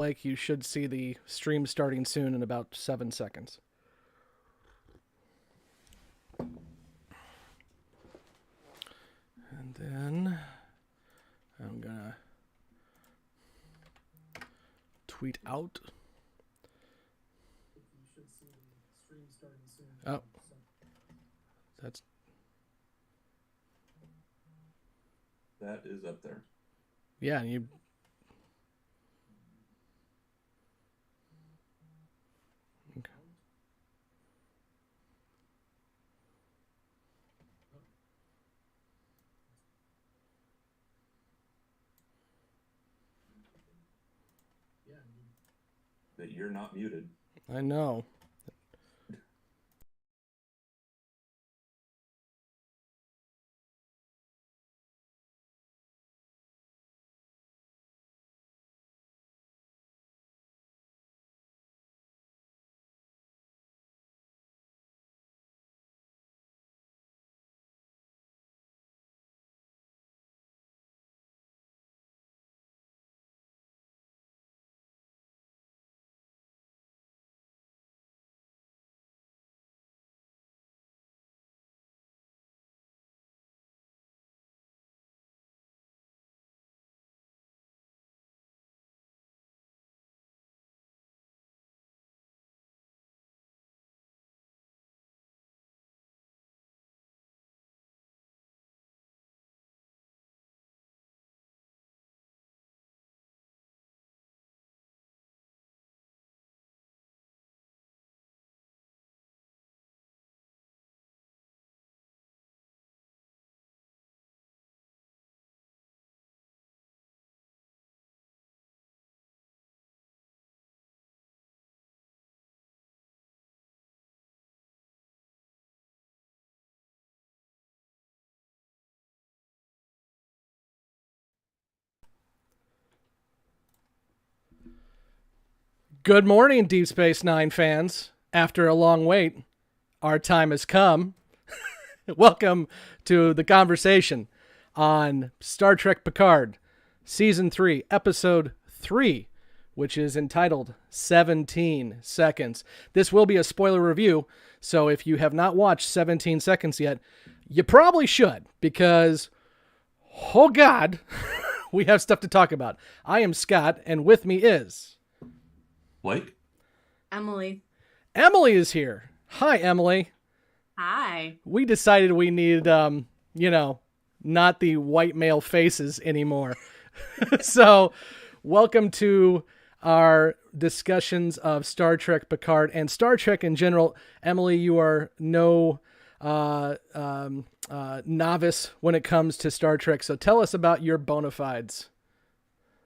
Like you should see the stream starting soon in about 7 seconds. And then I'm gonna tweet out. Oh, that's that is up there. Yeah, you. Okay. That you're not muted. I know. Good morning, Deep Space Nine fans. After a long wait, our time has come. Welcome to the conversation on Star Trek Picard, Season 3, Episode 3, which is entitled 17 Seconds. This will be a spoiler review, so if you have not watched 17 Seconds yet, you probably should, because, oh God, we have stuff to talk about. I am Scott, and with me is... Blake? Emily. Emily is here. Hi, Emily. Hi. We decided we needed, not the white male faces anymore. So, welcome to our discussions of Star Trek Picard and Star Trek in general. Emily, you are no novice when it comes to Star Trek, so tell us about your bona fides.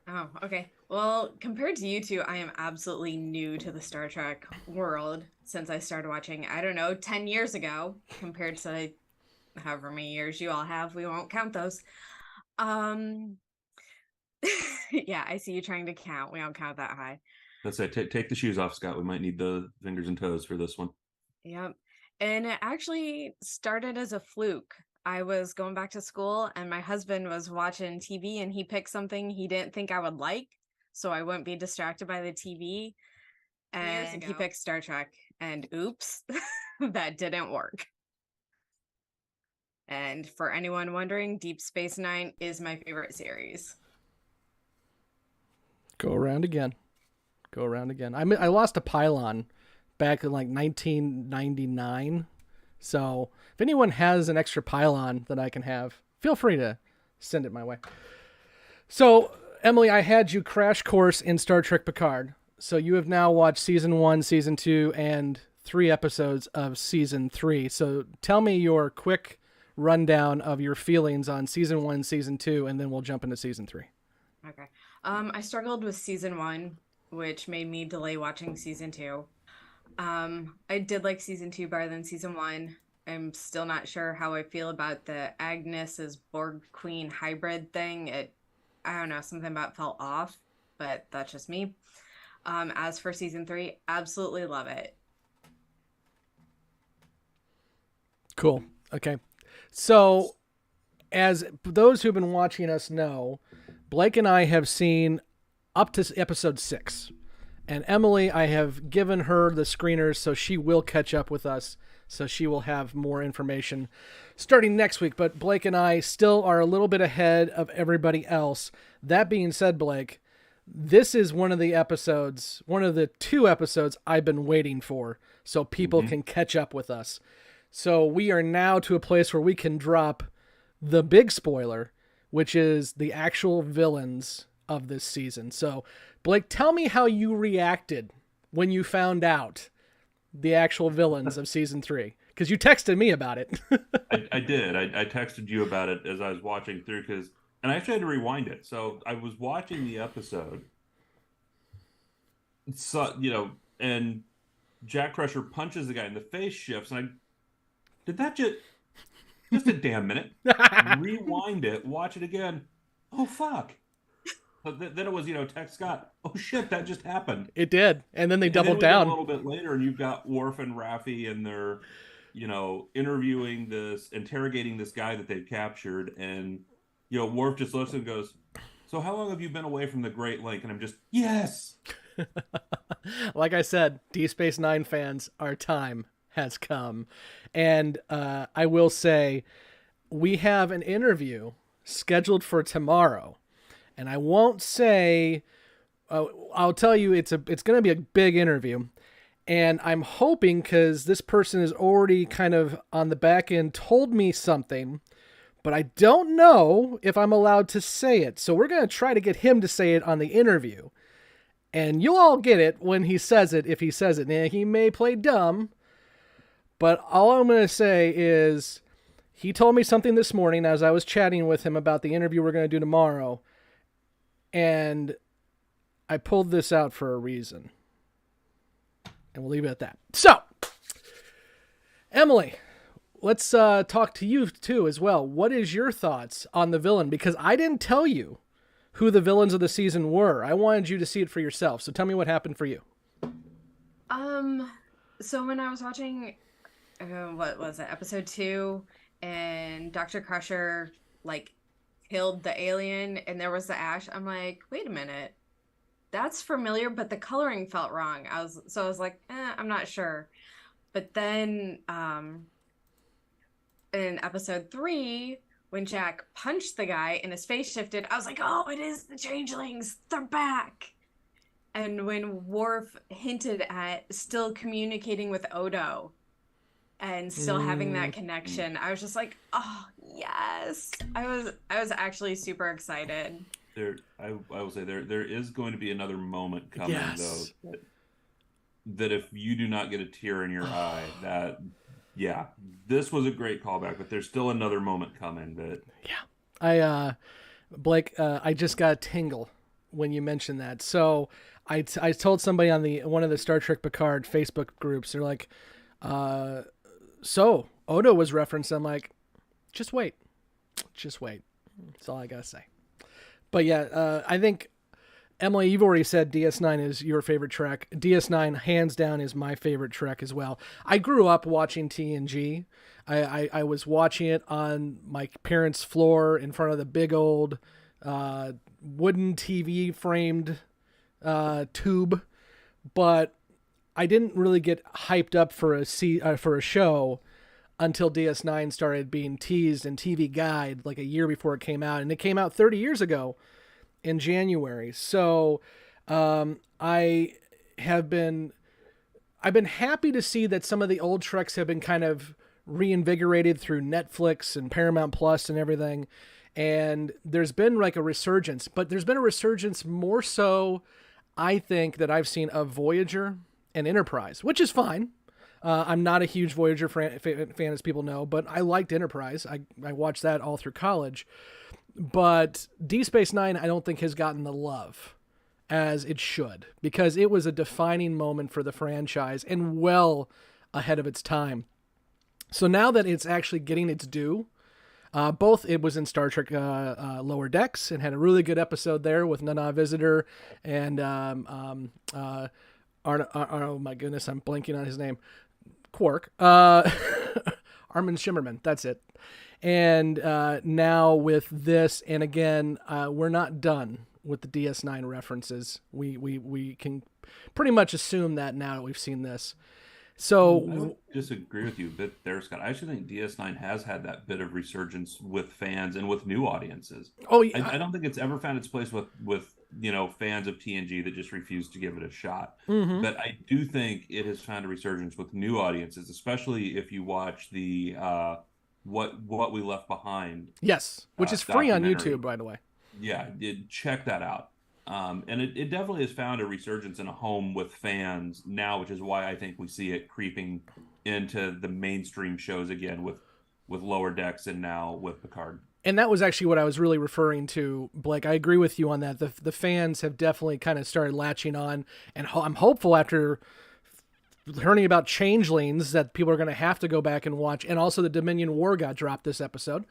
Oh, okay. Well, compared to you two, I am absolutely new to the Star Trek world since I started watching, 10 years ago, compared to however many years you all have. We won't count those. Yeah, I see you trying to count. We don't count that high. That's it. Take the shoes off, Scott. We might need the fingers and toes for this one. Yep. And it actually started as a fluke. I was going back to school and my husband was watching TV and he picked something he didn't think I would like, so I wouldn't be distracted by the TV. And he picked Star Trek, and oops, that didn't work. And for anyone wondering, Deep Space Nine is my favorite series. Go around again. I lost a pylon back in like 1999. So if anyone has an extra pylon that I can have, feel free to send it my way. So, Emily, I had you crash course in Star Trek Picard. So you have now watched Season 1, Season 2, and 3 episodes of Season 3. So tell me your quick rundown of your feelings on Season 1, Season 2, and then we'll jump into Season 3. Okay. I struggled with Season 1, which made me delay watching Season 2. I did like Season 2 better than Season 1. I'm still not sure how I feel about the Agnes as Borg Queen hybrid thing. I don't know, something about it felt off, but that's just me. As for Season 3, absolutely love it. Cool. Okay. So, as those who've been watching us know, Blake and I have seen up to episode 6. And Emily, I have given her the screeners, so she will catch up with us. So she will have more information starting next week. But Blake and I still are a little bit ahead of everybody else. That being said, Blake, this is one of the 2 episodes I've been waiting for so people can catch up with us. So we are now to a place where we can drop the big spoiler, which is the actual villains of this season. So, Blake, tell me how you reacted when you found out the actual villains of season 3, because you texted me about it. I did. I texted you about it as I was watching through, and I actually had to rewind it. So I was watching the episode, so and Jack Crusher punches the guy in the face, shifts, and did that just a damn minute. Rewind it, watch it again. Oh fuck. But then it was, text Scott. Oh shit, that just happened. It did, and then they doubled down a little bit later, and you've got Worf and Raffi, and they're, interrogating this guy that they've captured, and Worf just looks and goes, "So how long have you been away from the Great Lake?" And I'm just, yes. Like I said, D Space Nine fans, our time has come, and I will say, we have an interview scheduled for tomorrow. And I won't say, I'll tell you, it's going to be a big interview. And I'm hoping, because this person is already kind of on the back end told me something, but I don't know if I'm allowed to say it. So we're going to try to get him to say it on the interview. And you'll all get it when he says it, if he says it. Now, he may play dumb, but all I'm going to say is he told me something this morning as I was chatting with him about the interview we're going to do tomorrow. And I pulled this out for a reason. And we'll leave it at that. So, Emily, let's talk to you too as well. What is your thoughts on the villain? Because I didn't tell you who the villains of the season were. I wanted you to see it for yourself. So tell me what happened for you. So when I was watching, what was it, episode 2, and Dr. Crusher, killed the alien and there was the ash, I'm like, wait a minute, that's familiar, but the coloring felt wrong. I was like, I'm not sure. But then in episode 3, when Jack punched the guy and his face shifted, I was like, oh, it is the changelings, they're back. And when Worf hinted at still communicating with Odo and still having that connection, I was just like, oh yes. I was actually super excited. I will say there is going to be another moment coming, though, that if you do not get a tear in your eye, this was a great callback, but there's still another moment coming that Blake, I just got a tingle when you mentioned that. So I told somebody on one of the Star Trek Picard Facebook groups, they're like, so Odo was referenced. I'm like, just wait. That's all I gotta say. But yeah, I think, Emily, you've already said DS9 is your favorite Trek. DS9, hands down, is my favorite Trek as well. I grew up watching TNG. I was watching it on my parents' floor in front of the big old wooden TV framed tube, but I didn't really get hyped up for a show until DS9 started being teased in TV Guide like a year before it came out, and it came out 30 years ago in January. So I've been happy to see that some of the old Treks have been kind of reinvigorated through Netflix and Paramount Plus and everything. And there's been like a resurgence, but there's been a resurgence more so, I think, that I've seen of Voyager and Enterprise, which is fine. I'm not a huge Voyager fan, as people know, but I liked Enterprise. I watched that all through college. But D Space Nine, I don't think has gotten the love as it should, because it was a defining moment for the franchise and well ahead of its time. So now that it's actually getting its due, both it was in Star Trek Lower Decks and had a really good episode there with Nana Visitor and oh my goodness, I'm blanking on his name. Quark. Armin Shimmerman. That's it. And now with this, and again, we're not done with the DS9 references. We can pretty much assume that now that we've seen this. So I would disagree with you a bit there, Scott. I actually think DS9 has had that bit of resurgence with fans and with new audiences. Oh, yeah. I don't think it's ever found its place with fans of TNG that just refuse to give it a shot. Mm-hmm. But I do think it has found a resurgence with new audiences, especially if you watch the What We Left Behind. Yes, which is free on YouTube, by the way. Yeah, check that out. And it definitely has found a resurgence in a home with fans now, which is why I think we see it creeping into the mainstream shows again with Lower Decks and now with Picard. And that was actually what I was really referring to, Blake. I agree with you on that. The fans have definitely kind of started latching on, and I'm hopeful after learning about Changelings that people are going to have to go back and watch. And also the Dominion War got dropped this episode.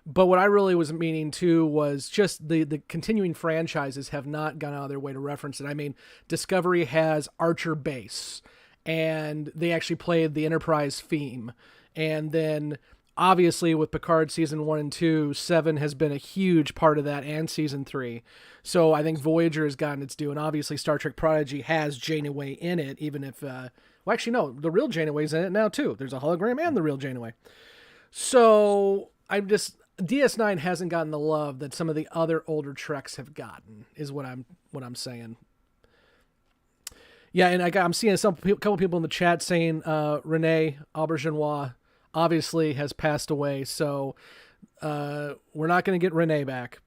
But what I really was meaning too was just the continuing franchises have not gone out of their way to reference it. I mean, Discovery has Archer Base, and they actually played the Enterprise theme. And then obviously with Picard season 1 and 2, 7 has been a huge part of that, and season 3. So I think Voyager has gotten its due, and obviously Star Trek Prodigy has Janeway in it, even if, well, actually no, the real Janeway's in it now too. There's a hologram and the real Janeway. So I'm just, DS9 hasn't gotten the love that some of the other older Treks have gotten, is what I'm saying. Yeah, and I'm seeing a couple people in the chat saying Renee Auberjonois obviously has passed away, so we're not going to get Renee back.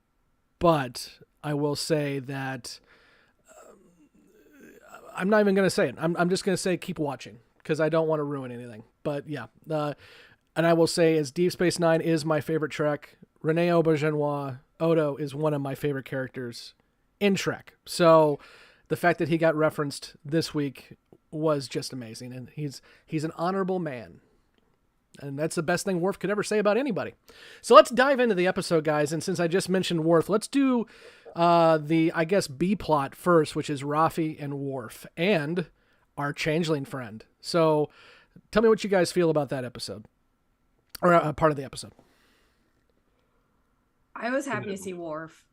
But I will say that I'm not even going to say it. I'm just going to say keep watching because I don't want to ruin anything. But yeah, and I will say, as Deep Space Nine is my favorite Trek, Renee Auberjonois, Odo, is one of my favorite characters in Trek. So the fact that he got referenced this week was just amazing. And he's an honorable man. And that's the best thing Worf could ever say about anybody. So let's dive into the episode, guys. And since I just mentioned Worf, let's do the, I guess, B plot first, which is Raffi and Worf and our changeling friend. So tell me what you guys feel about that episode. Or part of the episode. I was happy to see Worf.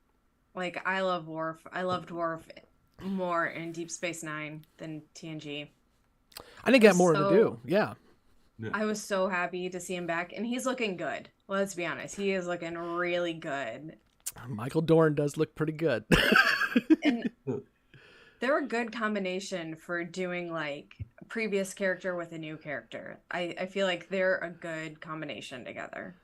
Like, I love Worf. I loved Worf more in Deep Space Nine than TNG. I think he got more to do. Yeah. I was so happy to see him back. And he's looking good. Let's be honest. He is looking really good. Michael Dorn does look pretty good. And they're a good combination for doing, like, a previous character with a new character. I feel like they're a good combination together.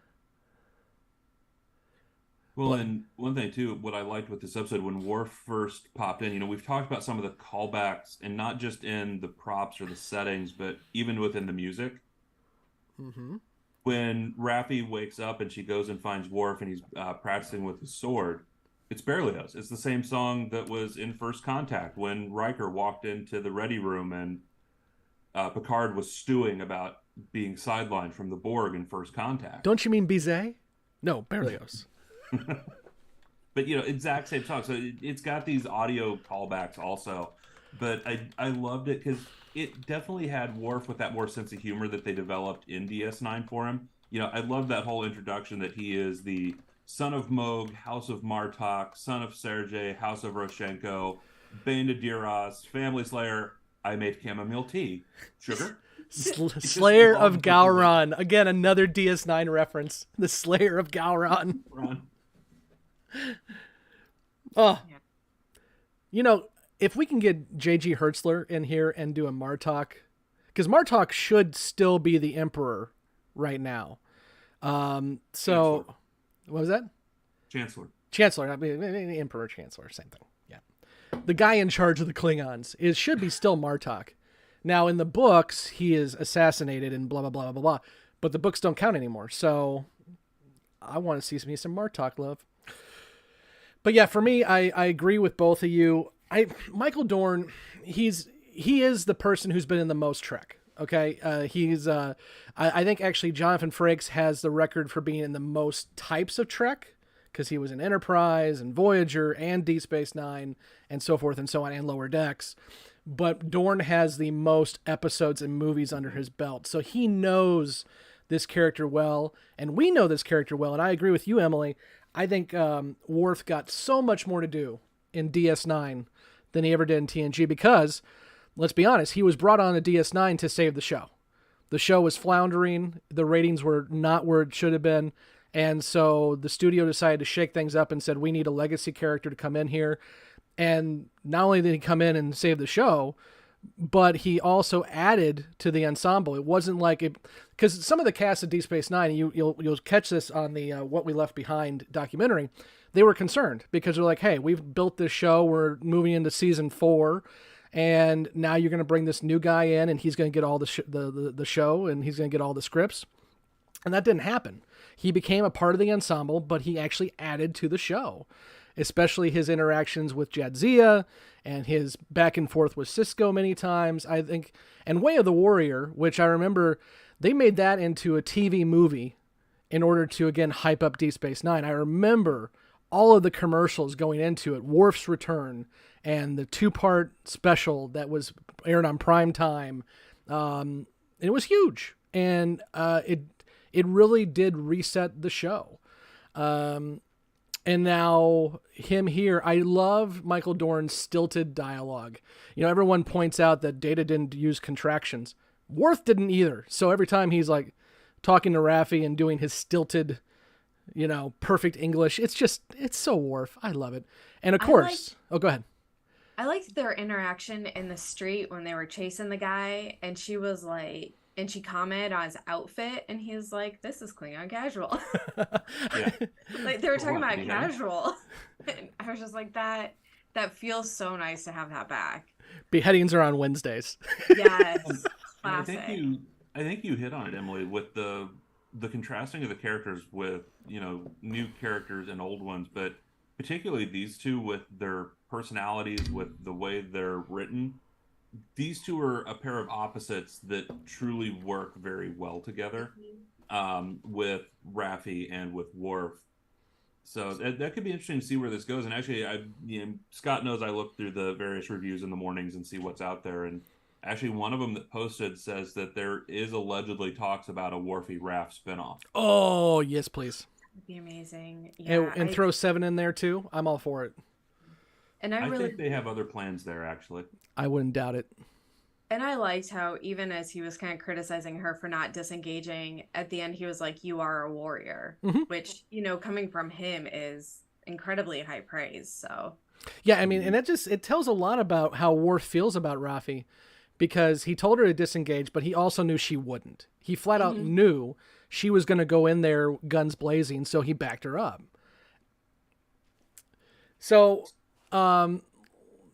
Well, and one thing, too, what I liked with this episode, when Worf first popped in, we've talked about some of the callbacks, and not just in the props or the settings, but even within the music. Mm-hmm. When Raffi wakes up and she goes and finds Worf and he's practicing with his sword, it's Berlioz. It's the same song that was in First Contact when Riker walked into the ready room and Picard was stewing about being sidelined from the Borg in First Contact. Don't you mean Bizet? No, Berlioz. But, exact same song. So it's got these audio callbacks also. But I loved it because it definitely had Worf with that more sense of humor that they developed in DS9 for him. I love that whole introduction that he is the son of Moog, House of Martok, son of Sergei, House of Roshenko, Bane to Diras, Family Slayer, I made chamomile tea. Sugar? Slayer of Gowron. Again, another DS9 reference. The Slayer of Gowron. Oh. If we can get J.G. Hertzler in here and do a Martok, because Martok should still be the Emperor right now. Chancellor. What was that? Chancellor. I mean, Emperor, Chancellor, same thing. Yeah. The guy in charge of the Klingons should be still Martok. Now, in the books, he is assassinated and blah, blah, blah, blah, blah. But the books don't count anymore. So I want to see me some Martok love. But yeah, for me, I agree with both of you. Michael Dorn, he is the person who's been in the most Trek. Okay, I think actually Jonathan Frakes has the record for being in the most types of Trek because he was in Enterprise and Voyager and Deep Space Nine and so forth and so on and Lower Decks. But Dorn has the most episodes and movies under his belt, so he knows this character well, and we know this character well. And I agree with you, Emily. I think Worf got so much more to do in DS9 than he ever did in TNG because, let's be honest, he was brought on to DS9 to save the show. The show was floundering. The ratings were not where it should have been. And so the studio decided to shake things up and said, we need a legacy character to come in here. And not only did he come in and save the show, but he also added to the ensemble. It wasn't like it, because some of the cast of Deep Space Nine, you'll catch this on the What We Left Behind documentary. They were concerned because they're like, hey, we've built this show. We're moving into season 4. And now you're going to bring this new guy in and he's going to get all the show and he's going to get all the scripts. And that didn't happen. He became a part of the ensemble, but he actually added to the show, especially his interactions with Jadzia and his back and forth with Sisko many times, I think. And Way of the Warrior, which I remember they made that into a TV movie in order to, again, hype up Deep Space Nine. I remember all of the commercials going into it, Worf's return, and the 2-part special that was aired on prime time. It was huge. And it really did reset the show. And now him here, I love Michael Dorn's stilted dialogue. You know, everyone points out that Data didn't use contractions. Worf didn't either. So every time he's like talking to Raffi and doing his stilted, you know, perfect English, it's so Worf. I love it. And of course, go ahead. I liked their interaction in the street when they were chasing the guy and she was like, and she commented on his outfit, and he was like, "This is Klingon casual." Yeah. Like they were talking about casual, and I was just like, "That feels so nice to have that back." Beheadings are on Wednesdays. Yes, classic. I think you hit on it, Emily, with the contrasting of the characters with, you know, new characters and old ones, but particularly these two with their personalities, with the way they're written. These two are a pair of opposites that truly work very well together, with Raffi and with Worf. So that could be interesting to see where this goes. And actually, Scott knows I look through the various reviews in the mornings and see what's out there. And actually, one of them that posted says that there is allegedly talks about a Worfy Raff spinoff. Oh, yes, please. That'd be amazing. Yeah, and throw Seven in there too. I'm all for it. And I think they have other plans there, actually. I wouldn't doubt it. And I liked how, even as he was kind of criticizing her for not disengaging, at the end he was like, "You are a warrior," which, you know, coming from him is incredibly high praise. So yeah, I mean, and it tells a lot about how Worf feels about Raffi, because he told her to disengage, but he also knew she wouldn't. He flat out knew she was going to go in there guns blazing, so he backed her up. So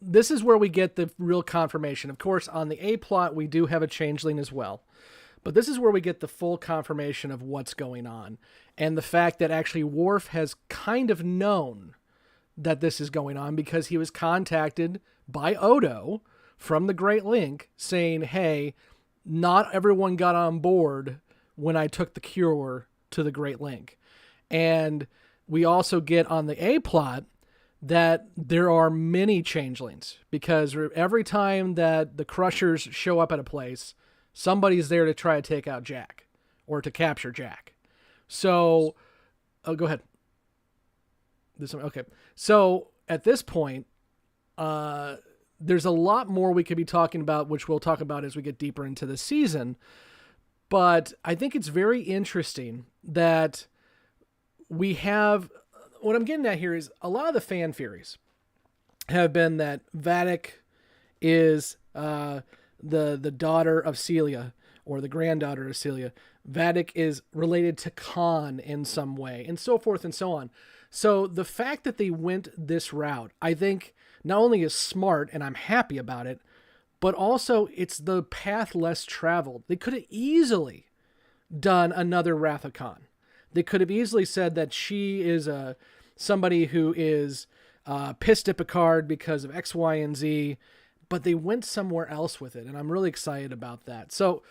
this is where we get the real confirmation. Of course, on the A plot, we do have a changeling as well. But this is where we get the full confirmation of what's going on. And the fact that actually Worf has kind of known that this is going on because he was contacted by Odo from the Great Link saying, hey, not everyone got on board when I took the cure to the Great Link. And we also get on the A plot that there are many changelings, because every time that the Crushers show up at a place, somebody's there to try to take out Jack or to capture Jack. So, go ahead. Okay. So at this point, there's a lot more we could be talking about, which we'll talk about as we get deeper into the season. But I think it's very interesting that we have, what I'm getting at here is a lot of the fan theories have been that Vadic is the daughter of Celia, or the granddaughter of Celia. Vadic is related to Khan in some way, and so forth and so on. So the fact that they went this route, I think not only is smart, and I'm happy about it, but also it's the path less traveled. They could have easily done another Wrath of Khan. They could have easily said that she is somebody who is pissed at Picard because of X, Y, and Z, but they went somewhere else with it, and I'm really excited about that. So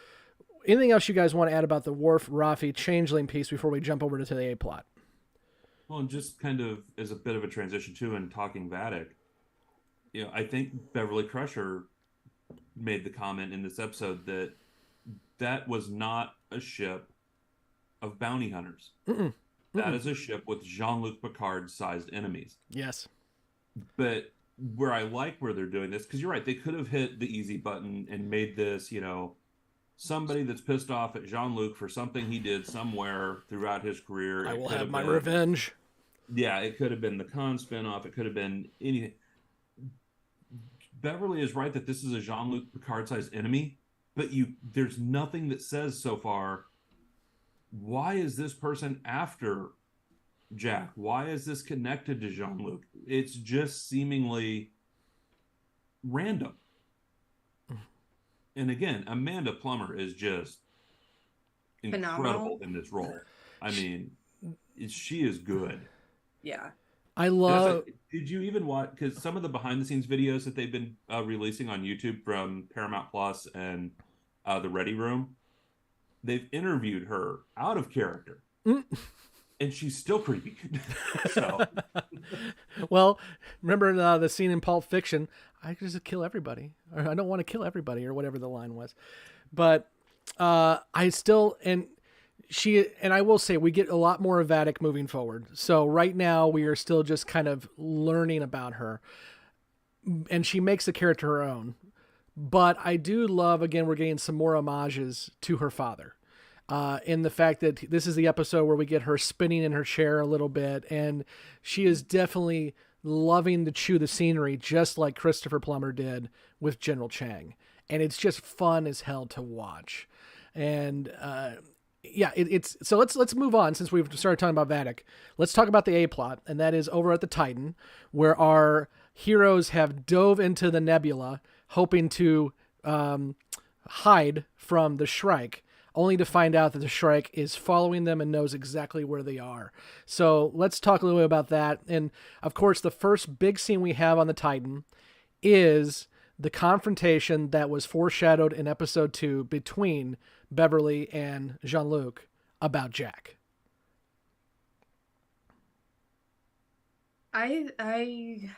anything else you guys want to add about the Worf, Raffi, changeling piece before we jump over to the A-plot? Well, and just kind of as a bit of a transition too, in talking Vadic, you know, I think Beverly Crusher made the comment in this episode that that was not a ship of bounty hunters. That is a ship with Jean-Luc Picard-sized enemies. Yes. But where I like where they're doing this, because you're right, they could have hit the easy button and made this, somebody that's pissed off at Jean-Luc for something he did somewhere throughout his career. I will have my revenge. Yeah, it could have been the Khan spinoff. It could have been anything. Beverly is right that this is a Jean-Luc Picard-sized enemy, but there's nothing that says so far, why is this person after Jack? Why is this connected to Jean-Luc? It's just seemingly random. And again, Amanda Plummer is just incredible Phenomenal in this role. I mean, she is good. Yeah. I love. Did you even watch? Because some of the behind-the-scenes videos that they've been releasing on YouTube from Paramount Plus and the Ready Room, they've interviewed her out of character, and she's still creepy. So, well, remember the scene in Pulp Fiction? I just kill everybody, or I don't want to kill everybody, or whatever the line was. But I still and I will say we get a lot more of Vadic moving forward. So right now we are still just kind of learning about her, and she makes the character her own. But I do love, again, we're getting some more homages to her father. In the fact that this is the episode where we get her spinning in her chair a little bit, and she is definitely loving to chew the scenery, just like Christopher Plummer did with General Chang. And it's just fun as hell to watch. And yeah, it's so let's move on, since we've started talking about Vadic. Let's talk about the A plot, and that is over at the Titan, where our heroes have dove into the nebula, hoping to hide from the Shrike, only to find out that the Shrike is following them and knows exactly where they are. So let's talk a little bit about that. And of course, the first big scene we have on the Titan is the confrontation that was foreshadowed in episode 2 between Beverly and Jean-Luc about Jack. I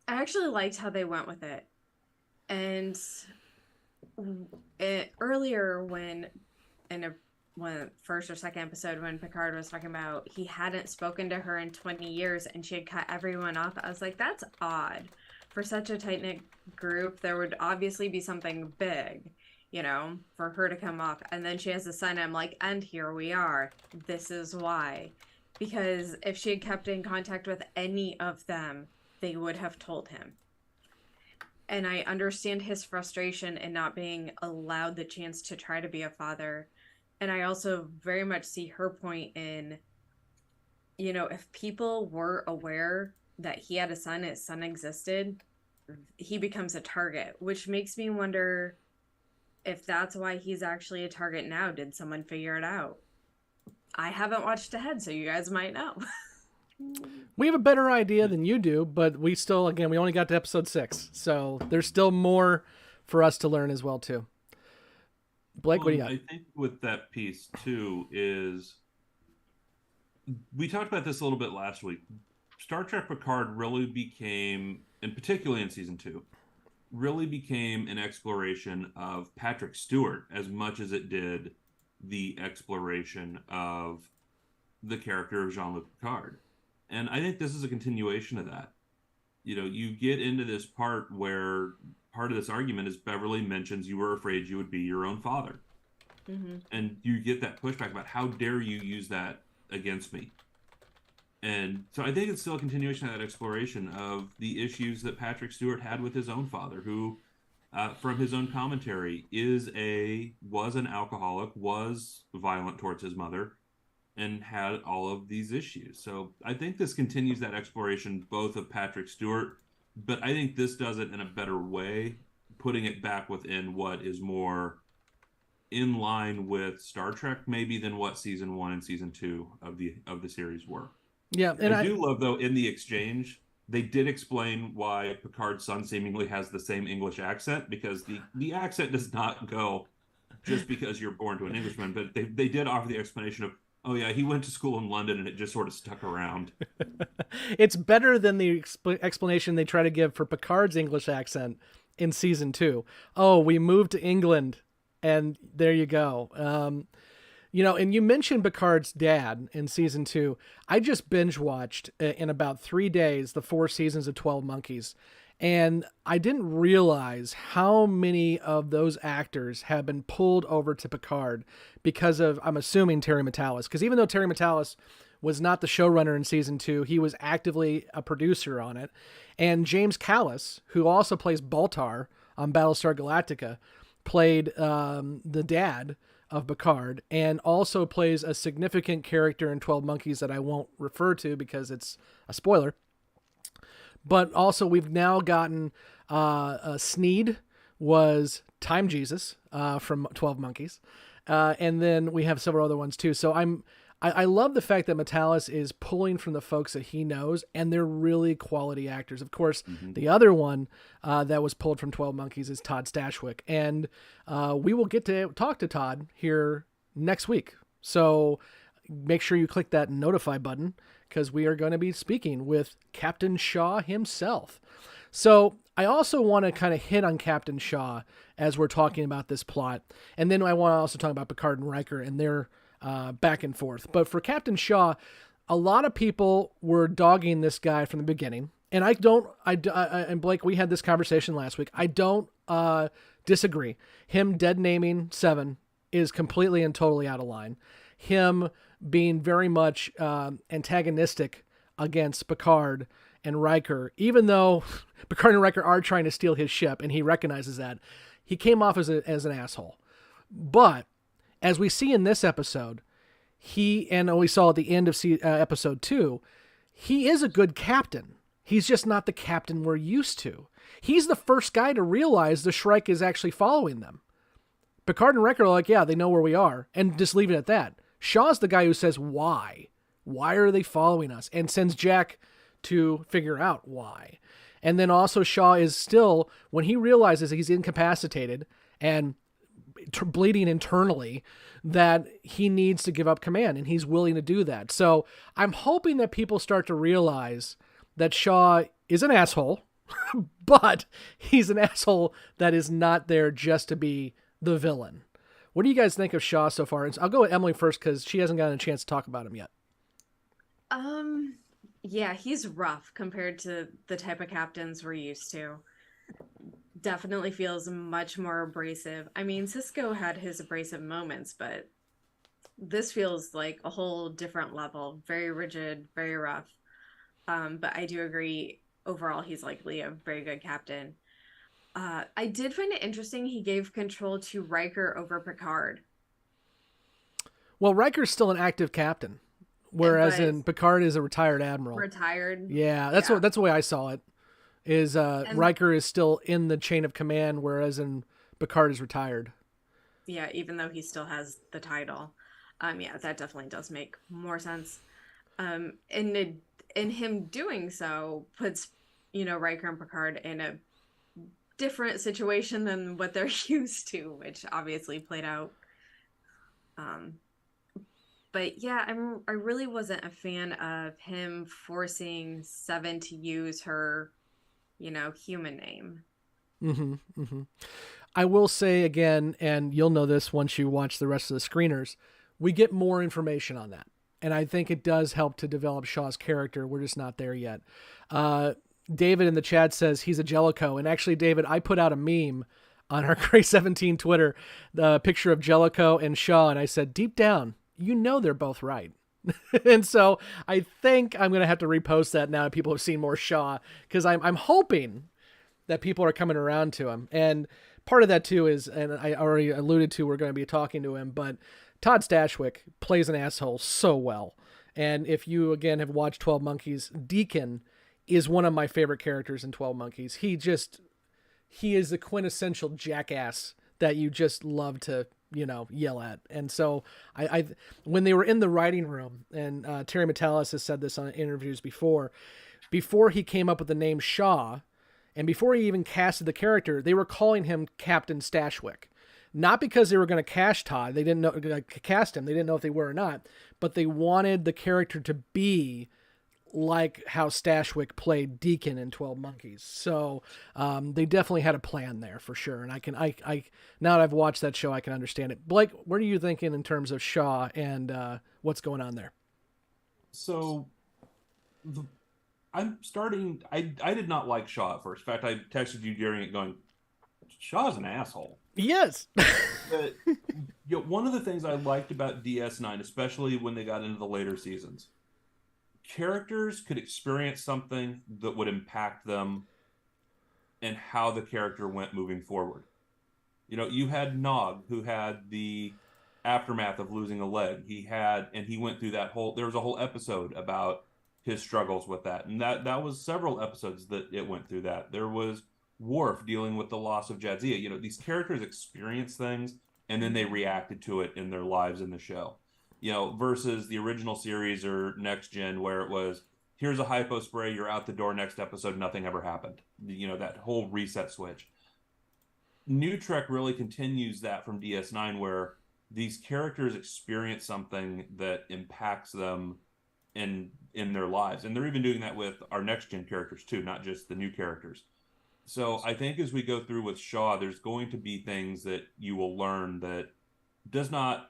actually liked how they went with it. And earlier when first or second episode, when Picard was talking about he hadn't spoken to her in 20 years and she had cut everyone off, I was like, that's odd. For such a tight-knit group, there would obviously be something big, for her to come off. And then she has a son. I'm like, and here we are. This is why. Because if she had kept in contact with any of them, they would have told him. And I understand his frustration in not being allowed the chance to try to be a father. And I also very much see her point in, if people were aware that he had a son, his son existed, he becomes a target, which makes me wonder if that's why he's actually a target now. Did someone figure it out? I haven't watched ahead, so you guys might know. We have a better idea than you do, but we still, again, we only got to episode 6, so there's still more for us to learn as well, too. Blake, what do you got? I think with that piece, too, is we talked about this a little bit last week. Star Trek Picard really became, and particularly in season 2, really became an exploration of Patrick Stewart as much as it did the exploration of the character of Jean-Luc Picard. And I think this is a continuation of that. You get into this part where part of this argument is Beverly mentions you were afraid you would be your own father. Mm-hmm. And you get that pushback about how dare you use that against me. And so I think it's still a continuation of that exploration of the issues that Patrick Stewart had with his own father, who, from his own commentary, was an alcoholic, was violent towards his mother, and had all of these issues. So I think this continues that exploration both of Patrick Stewart, but I think this does it in a better way, putting it back within what is more in line with Star Trek maybe than what season 1 and season 2 of the series were. Yeah, and I do love, though, in the exchange, they did explain why Picard's son seemingly has the same English accent, because the accent does not go just because you're born to an Englishman, but they did offer the explanation of, oh yeah, he went to school in London and it just sort of stuck around. It's better than the explanation they try to give for Picard's English accent in season 2. Oh, we moved to England, and there you go. And you mentioned Picard's dad in season 2. I just binge watched in about 3 days the 4 seasons of 12 Monkeys. And I didn't realize how many of those actors have been pulled over to Picard because of, I'm assuming, Terry Matalas. Because even though Terry Matalas was not the showrunner in season 2, he was actively a producer on it. And James Callis, who also plays Baltar on Battlestar Galactica, played the dad of Picard and also plays a significant character in 12 Monkeys that I won't refer to because it's a spoiler. But also we've now gotten Sneed was Time Jesus from 12 Monkeys. And then we have several other ones too. So I love the fact that Matalas is pulling from the folks that he knows, and they're really quality actors. Of course, the other one that was pulled from 12 Monkeys is Todd Stashwick. And we will get to talk to Todd here next week. So make sure you click that notify button because we are going to be speaking with Captain Shaw himself. So I also want to kind of hit on Captain Shaw as we're talking about this plot. And then I want to also talk about Picard and Riker and their back and forth. But for Captain Shaw, a lot of people were dogging this guy from the beginning. And and Blake, we had this conversation last week. I don't disagree. Him dead naming Seven is completely and totally out of line. Him being very much antagonistic against Picard and Riker, even though Picard and Riker are trying to steal his ship, and he recognizes that, he came off as an asshole. But as we see in this episode, and we saw at the end of episode 2, he is a good captain. He's just not the captain we're used to. He's the first guy to realize the Shrike is actually following them. Picard and Riker are like, yeah, they know where we are, and just leave it at that. Shaw's the guy who says, why? Why are they following us? And sends Jack to figure out why. And then also Shaw is still, when he realizes he's incapacitated and bleeding internally, that he needs to give up command, and he's willing to do that. So I'm hoping that people start to realize that Shaw is an asshole, but he's an asshole that is not there just to be the villain. What do you guys think of Shaw so far? I'll go with Emily first because she hasn't gotten a chance to talk about him yet. Yeah, he's rough compared to the type of captains we're used to. Definitely feels much more abrasive. I mean, Sisko had his abrasive moments, but this feels like a whole different level. Very rigid, very rough. But I do agree, overall, he's likely a very good captain. I did find it interesting he gave control to Riker over Picard. Well, Riker's still an active captain, whereas in Picard is a retired admiral. Retired? Yeah, that's the way I saw it. Riker is still in the chain of command, whereas in Picard is retired. Yeah, even though he still has the title. Yeah, that definitely does make more sense. And him doing so puts, Riker and Picard in a different situation than what they're used to, which obviously played out. But yeah, I really wasn't a fan of him forcing Seven to use her, human name. Mm-hmm, mm-hmm. I will say again, and you'll know this once you watch the rest of the screeners, we get more information on that. And I think it does help to develop Shaw's character. We're just not there yet. David in the chat says he's a Jellicoe. And actually, David, I put out a meme on our Gray 17 Twitter, the picture of Jellicoe and Shaw. And I said, deep down, they're both right. And so I think I'm going to have to repost that now that people have seen more Shaw, because I'm hoping that people are coming around to him. And part of that too is, and I already alluded to, we're going to be talking to him, but Todd Stashwick plays an asshole so well. And if you, again, have watched 12 Monkeys, Deacon is one of my favorite characters in 12 Monkeys. He is the quintessential jackass that you just love to, yell at. And so I when they were in the writing room, and Terry Matalas has said this on interviews before he came up with the name Shaw, and before he even casted the character, they were calling him Captain Stashwick. Not because they were going to cast Todd. They didn't know, cast him. They didn't know if they were or not, but they wanted the character to be like how Stashwick played Deacon in 12 Monkeys. So they definitely had a plan there for sure. And I now that I've watched that show, I can understand it. Blake, what are you thinking in terms of Shaw and what's going on there? So I'm starting. I did not like Shaw at first. In fact, I texted you during it going, Shaw's an asshole. Yes. But one of the things I liked about DS9, especially when they got into the later seasons, characters could experience something that would impact them and how the character went moving forward. You had Nog, who had the aftermath of losing a leg. He went through there was a whole episode about his struggles with that. And that was several episodes that it went through that. There was Worf dealing with the loss of Jadzia. These characters experience things and then they reacted to it in their lives in the show. Versus the original series or Next Gen, where it was, here's a hypo spray, you're out the door, next episode, nothing ever happened. That whole reset switch. New Trek really continues that from DS9, where these characters experience something that impacts them in their lives. And they're even doing that with our Next Gen characters too, not just the new characters. So I think as we go through with Shaw, there's going to be things that you will learn that does not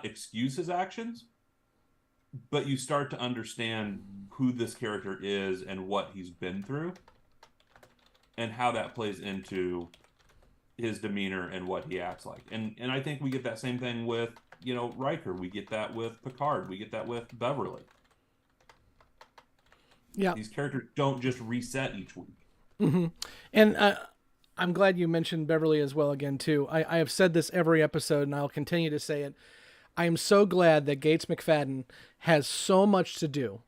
excuse his actions, but you start to understand who this character is and what he's been through and how that plays into his demeanor and what he acts like. And I think we get that same thing with, Riker. We get that with Picard. We get that with Beverly. Yeah. These characters don't just reset each week. Mm-hmm. And I'm glad you mentioned Beverly as well again, too. I have said this every episode, and I'll continue to say it. I am so glad that Gates McFadden has so much to do,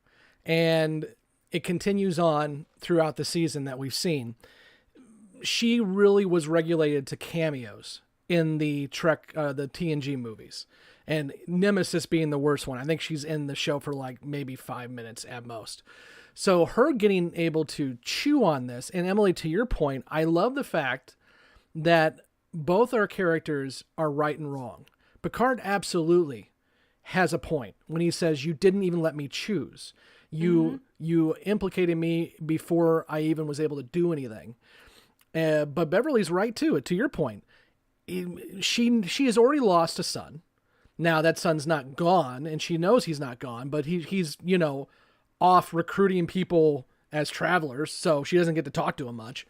and it continues on throughout the season that we've seen. She really was regulated to cameos in the Trek, the TNG movies, and Nemesis being the worst one. I think she's in the show for like maybe 5 minutes at most. So her getting able to chew on this, and Emily, to your point, I love the fact that both our characters are right and wrong. Picard absolutely has a point when he says, you didn't even let me choose. You implicated me before I even was able to do anything. But Beverly's right too, to your point. She has already lost a son. Now that son's not gone, and she knows he's not gone, but he's off recruiting people as travelers, so she doesn't get to talk to him much.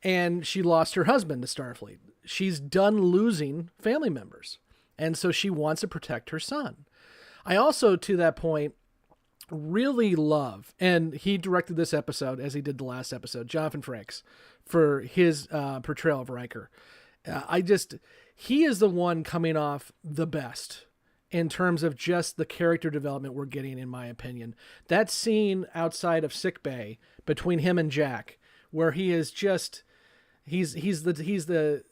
And she lost her husband to Starfleet. She's done losing family members, and so she wants to protect her son. I also, to that point, really love, and he directed this episode as he did the last episode, Jonathan Frakes, for his portrayal of Riker. He is the one coming off the best in terms of just the character development we're getting, in my opinion. That scene outside of sickbay between him and Jack, where he is just, he's the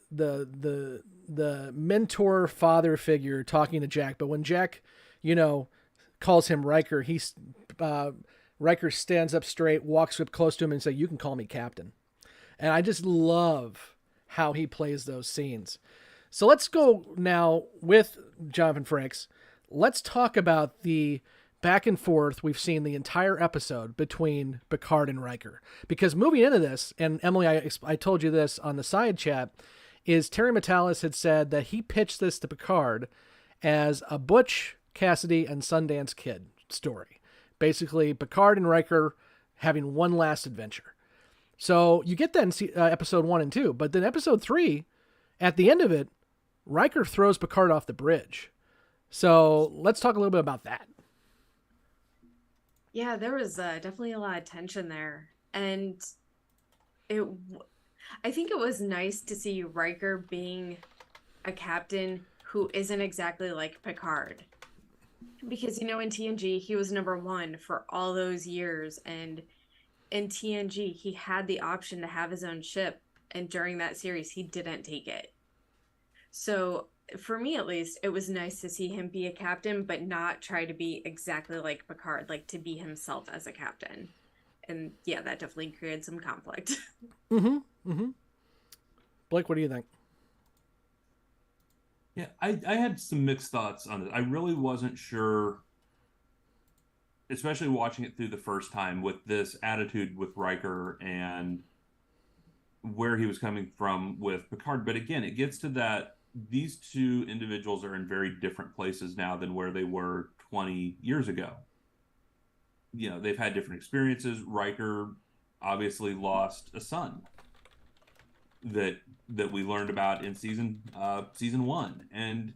mentor father figure talking to Jack. But when Jack, calls him Riker, Riker stands up straight, walks up close to him and says, "You can call me Captain." And I just love how he plays those scenes. So let's go now with Jonathan Frakes. Let's talk about the back and forth we've seen the entire episode between Picard and Riker. Because moving into this, and Emily, I told you this on the side chat, is Terry Matalas had said that he pitched this to Picard as a Butch Cassidy and Sundance Kid story. Basically, Picard and Riker having one last adventure. So you get that in episode 1 and 2, but then episode 3, at the end of it, Riker throws Picard off the bridge. So let's talk a little bit about that. Yeah, there was definitely a lot of tension there. And I think it was nice to see Riker being a captain who isn't exactly like Picard. Because, in TNG, he was number 1 for all those years. And in TNG, he had the option to have his own ship. And during that series, he didn't take it. So for me, at least, it was nice to see him be a captain, but not try to be exactly like Picard, like to be himself as a captain. And yeah, that definitely created some conflict. Mm-hmm. Mm-hmm. Blake, what do you think? Yeah, I had some mixed thoughts on it. I really wasn't sure especially watching it through the first time with this attitude with Riker and where he was coming from with Picard. But again, it gets to that these two individuals are in very different places now than where they were 20 years ago. You know, they've had different experiences. Riker obviously lost a son that we learned about in season one, and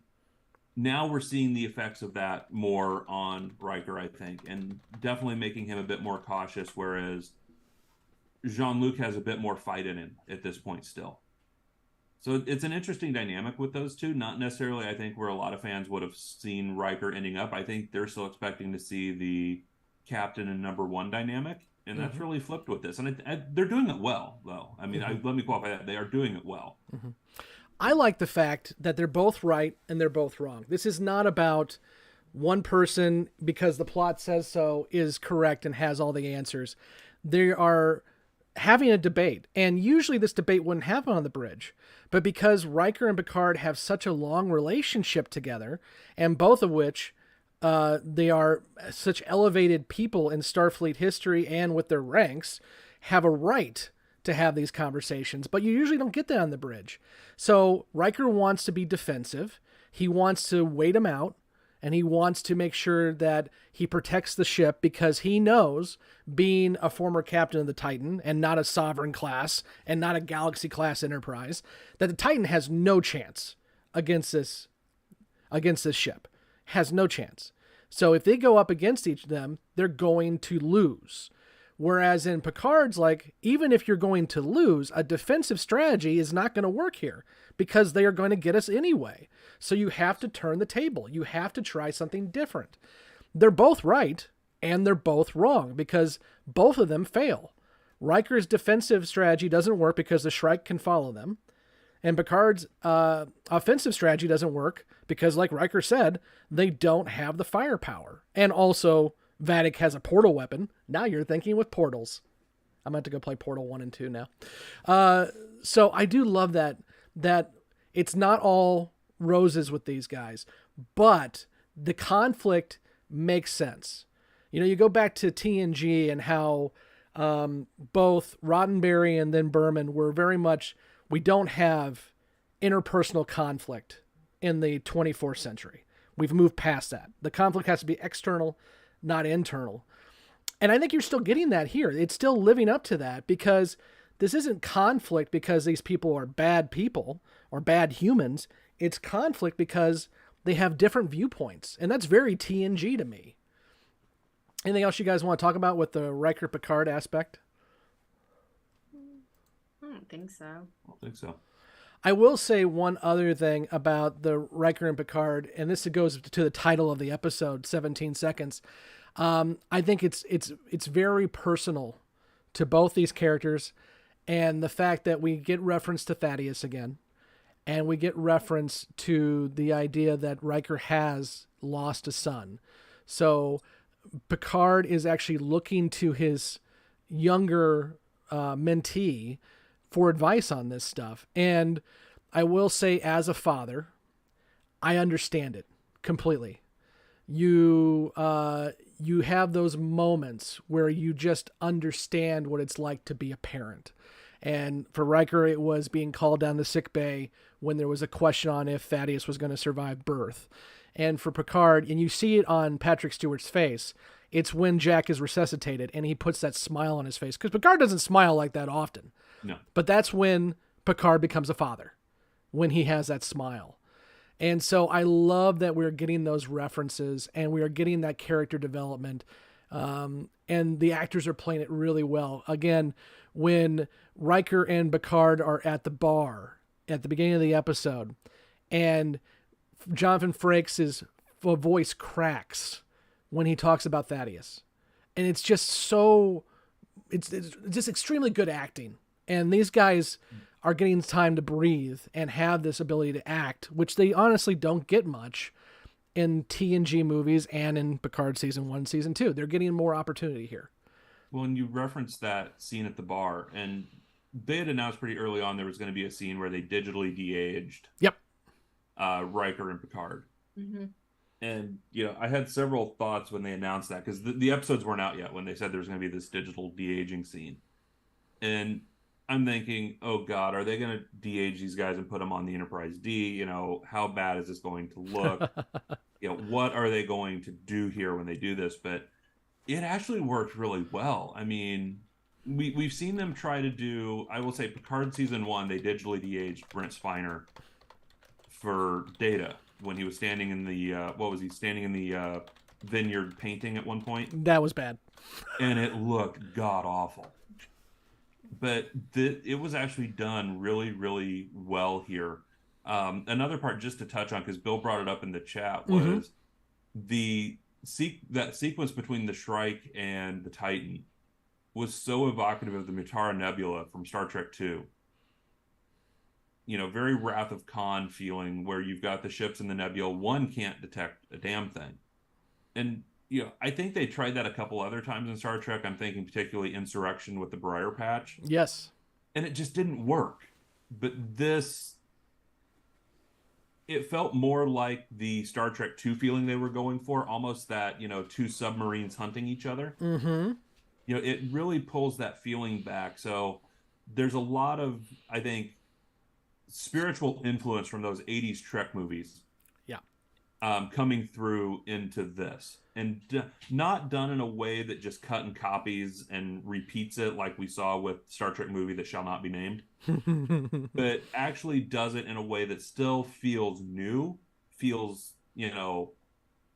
now we're seeing the effects of that more on Riker, I think, and definitely making him a bit more cautious, whereas Jean-Luc has a bit more fight in him at this point still. So it's an interesting dynamic with those two. Not necessarily, I think, where a lot of fans would have seen Riker ending up. I think they're still expecting to see the captain and number one dynamic, and that's really flipped with this. And they're doing it well, though. I mean, let me qualify that. They are doing it well. I like the fact that they're both right and they're both wrong. This is not about one person, because the plot says so, is correct and has all the answers. They are having a debate, and usually this debate wouldn't happen on the bridge. But because Riker and Picard have such a long relationship together, and both of which they are such elevated people in Starfleet history and with their ranks, have a right to have these conversations, but you usually don't get that on the bridge. So Riker wants to be defensive. He wants to wait him out, and he wants to make sure that he protects the ship, because he knows, being a former captain of the Titan and not a Sovereign class and not a Galaxy class Enterprise, that the Titan has no chance against this ship. Has no chance. So if they go up against each of them, they're going to lose. Whereas in Picard's, like, even if you're going to lose, a defensive strategy is not going to work here, because they are going to get us anyway. So you have to turn the table. You have to try something different. They're both right and they're both wrong, because both of them fail. Riker's defensive strategy doesn't work because the Shrike can follow them. And Picard's offensive strategy doesn't work because, like Riker said, they don't have the firepower. And also, Vadic has a portal weapon. Now you're thinking with portals. I'm about to go play Portal 1 and 2 now. So I do love that it's not all roses with these guys, but the conflict makes sense. You know, you go back to TNG and how both Roddenberry and then Berman were very much, we don't have interpersonal conflict in the 24th century. We've moved past that. The conflict has to be external, not internal. And I think you're still getting that here. It's still living up to that, because this isn't conflict because these people are bad people or bad humans. It's conflict because they have different viewpoints. And that's very TNG to me. Anything else you guys want to talk about with the Riker Picard aspect? I don't think so. I don't think so. I will say one other thing about the Riker and Picard, and this goes to the title of the episode, 17 Seconds. I think it's very personal to both these characters, and the fact that we get reference to Thaddeus again, and we get reference to the idea that Riker has lost a son. So Picard is actually looking to his younger mentee for advice on this stuff. And I will say, as a father, I understand it completely. You have those moments where you just understand what it's like to be a parent. And for Riker, it was being called down to sick bay when there was a question on if Thaddeus was going to survive birth. And for Picard, and you see it on Patrick Stewart's face, it's when Jack is resuscitated and he puts that smile on his face. Because Picard doesn't smile like that often. No. But that's when Picard becomes a father, when he has that smile. And so I love that we're getting those references and we are getting that character development. And the actors are flaying it really well. Again, when Riker and Picard are at the bar at the beginning of the episode, and Jonathan Frakes' voice cracks when he talks about Thaddeus. And it's just so, it's just extremely good acting. And these guys are getting time to breathe and have this ability to act, which they honestly don't get much in TNG movies and in Picard season 1, season 2. They're getting more opportunity here. Well, and you referenced that scene at the bar, and they had announced pretty early on there was going to be a scene where they digitally de-aged Yep. Riker and Picard. Mm-hmm. And, I had several thoughts when they announced that, because the episodes weren't out yet when they said there was going to be this digital de-aging scene. And I'm thinking, oh God, are they going to de-age these guys and put them on the Enterprise D? How bad is this going to look? What are they going to do here when they do this? But it actually worked really well. I mean, we've seen them try to do, I will say, Picard season 1, they digitally de-aged Brent Spiner for Data when he was standing in the, what was he, standing in the vineyard painting at one point. That was bad. And it looked god-awful. But it was actually done really, really well here. Another part just to touch on, because Bill brought it up in the chat, was that sequence between the Shrike and the Titan was so evocative of the Mutara Nebula from Star Trek II. Very Wrath of Khan feeling, where you've got the ships in the nebula, one can't detect a damn thing. And I think they tried that a couple other times in Star Trek. I'm thinking particularly Insurrection with the Briar Patch. Yes. And it just didn't work. But this, it felt more like the Star Trek II feeling they were going for, almost that, two submarines hunting each other. Mm-hmm. It really pulls that feeling back. So there's a lot of, I think, spiritual influence from those 80s Trek movies. Yeah. Coming through into this. And not done in a way that just cut and copies and repeats it like we saw with Star Trek movie that shall not be named. But actually does it in a way that still feels new, feels,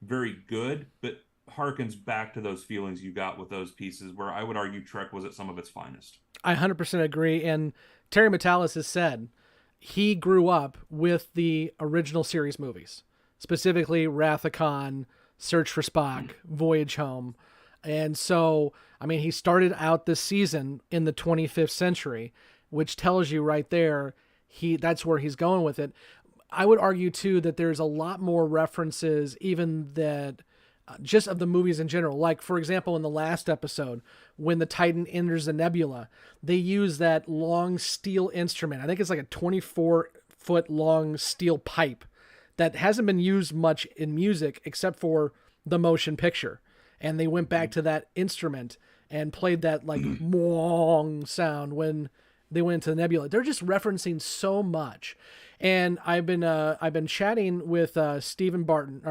very good, but harkens back to those feelings you got with those pieces, where I would argue Trek was at some of its finest. I 100% agree. And Terry Matalas has said he grew up with the original series movies, specifically Wrath of Khan, Search for Spock, Voyage Home. And so, I mean, he started out this season in the 25th century, which tells you right there, that's where he's going with it. I would argue, too, that there's a lot more references, even that just of the movies in general. Like, for example, in the last episode, when the Titan enters the nebula, they use that long steel instrument. I think it's like a 24-foot long steel pipe that hasn't been used much in music except for the motion picture. And they went back to that instrument and played that like long sound when they went into the nebula. They're just referencing so much. And I've been chatting with Stephen Barton,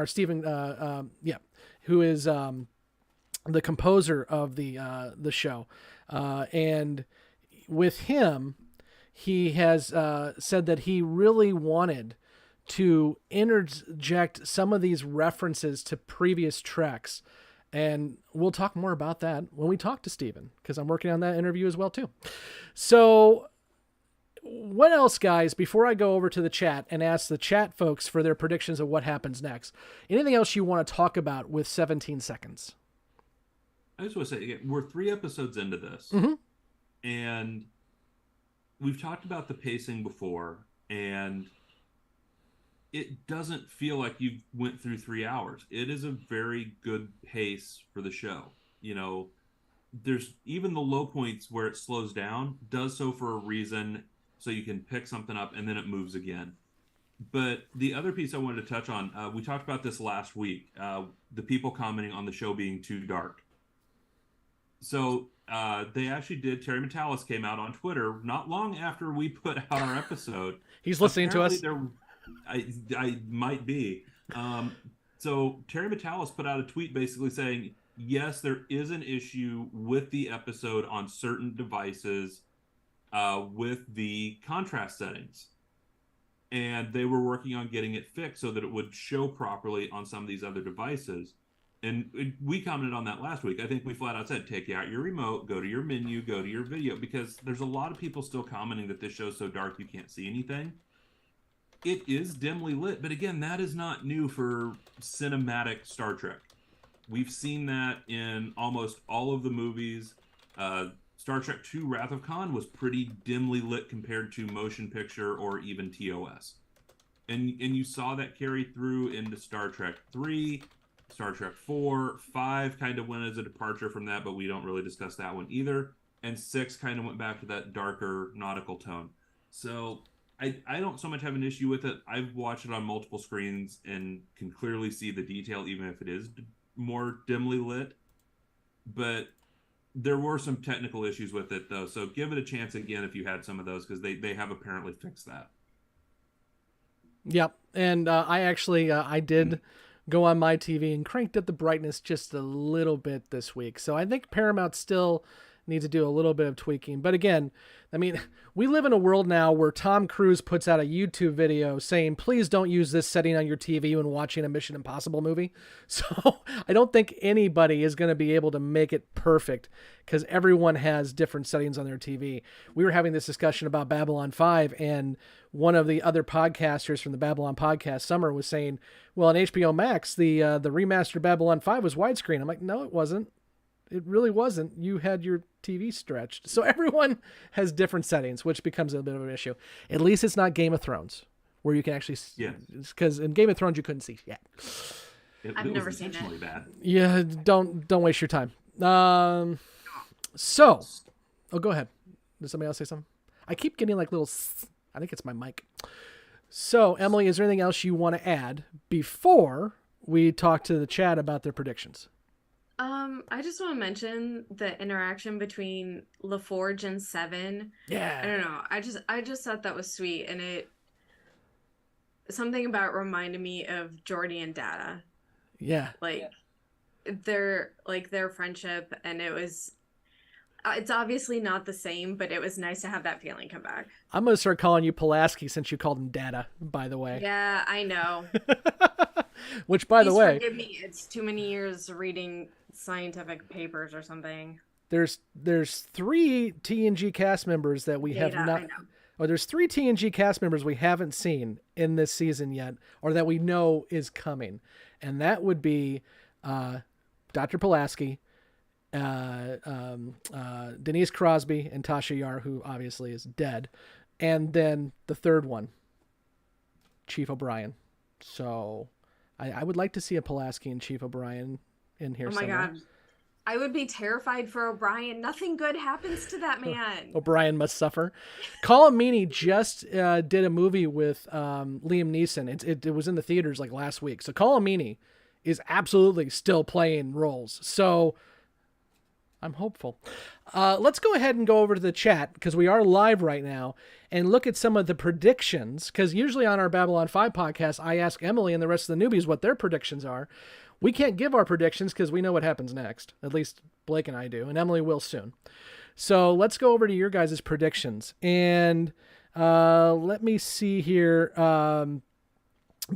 who is the composer of the show, and with him, he has said that he really wanted to interject some of these references to previous Treks. And we'll talk more about that when we talk to Steven, because I'm working on that interview as well, too. So what else, guys, before I go over to the chat and ask the chat folks for their predictions of what happens next, anything else you want to talk about with 17 seconds? I just want to say, again, we're 3 episodes into this, and we've talked about the pacing before, and it doesn't feel like you went through 3 hours. It is a very good pace for the show. There's even the low points where it slows down, does so for a reason, so you can pick something up and then it moves again. But the other piece I wanted to touch on, we talked about this last week, the people commenting on the show being too dark. So they actually did. Terry Matalas came out on Twitter not long after we put out our episode. He's listening to us. I might be. So Terry Matalas put out a tweet basically saying, yes, there is an issue with the episode on certain devices with the contrast settings. And they were working on getting it fixed so that it would show properly on some of these other devices. And we commented on that last week. I think we flat out said, take out your remote, go to your menu, go to your video, because there's a lot of people still commenting that this show's so dark you can't see anything. It is dimly lit, but again, that is not new for cinematic Star Trek. We've seen that in almost all of the movies. Star Trek II Wrath of Khan was pretty dimly lit compared to motion picture or even TOS. And you saw that carry through into Star Trek 3, Star Trek 4, 5 kind of went as a departure from that, but we don't really discuss that one either. And 6 kind of went back to that darker nautical tone. So I don't so much have an issue with it. I've watched it on multiple screens and can clearly see the detail, even if it is more dimly lit. But there were some technical issues with it, though. So give it a chance again if you had some of those, because they have apparently fixed that. Yep. And I did go on my TV and cranked up the brightness just a little bit this week. So I think Paramount still needs to do a little bit of tweaking. But again, I mean, we live in a world now where Tom Cruise puts out a YouTube video saying, please don't use this setting on your TV when watching a Mission Impossible movie. So I don't think anybody is going to be able to make it perfect because everyone has different settings on their TV. We were having this discussion about Babylon 5, and one of the other podcasters from the Babylon podcast, Summer, was saying, well, on HBO Max, the remastered Babylon 5 was widescreen. I'm like, no, it wasn't. It really wasn't. You had your TV stretched. So everyone has different settings, which becomes a bit of an issue. At least it's not Game of Thrones, where you can actually... Yeah. Because in Game of Thrones, you couldn't see yet. I've never seen it. Bad. Yeah, don't waste your time. So... Oh, go ahead. Did somebody else say something? I keep getting like little... I think it's my mic. So, Emily, is there anything else you want to add before we talk to the chat about their predictions? I just want to mention the interaction between LaForge and Seven. Yeah. I don't know. I just thought that was sweet, and something about reminded me of Geordi and Data. Yeah. Their friendship, and it's obviously not the same, but it was nice to have that feeling come back. I'm going to start calling you Pulaski since you called him Data, by the way. Yeah, I know. Which, by the way... forgive me, it's too many years reading scientific papers or something. There's 3 TNG cast members that we have not... Or there's 3 TNG cast members we haven't seen in this season yet, or that we know is coming. And that would be Dr. Pulaski, Denise Crosby, and Tasha Yar, who obviously is dead. And then the third one, Chief O'Brien. So I would like to see a Pulaski and Chief O'Brien in here somewhere. Oh my God. I would be terrified for O'Brien. Nothing good happens to that man. O'Brien must suffer. Colin Meaney just did a movie with Liam Neeson. It was in the theaters like last week. So Colin Meaney is absolutely still playing roles. So I'm hopeful. Let's go ahead and go over to the chat because we are live right now and look at some of the predictions. Because usually on our Babylon 5 podcast, I ask Emily and the rest of the newbies what their predictions are. We can't give our predictions because we know what happens next. At least Blake and I do, and Emily will soon. So let's go over to your guys' predictions. And let me see here.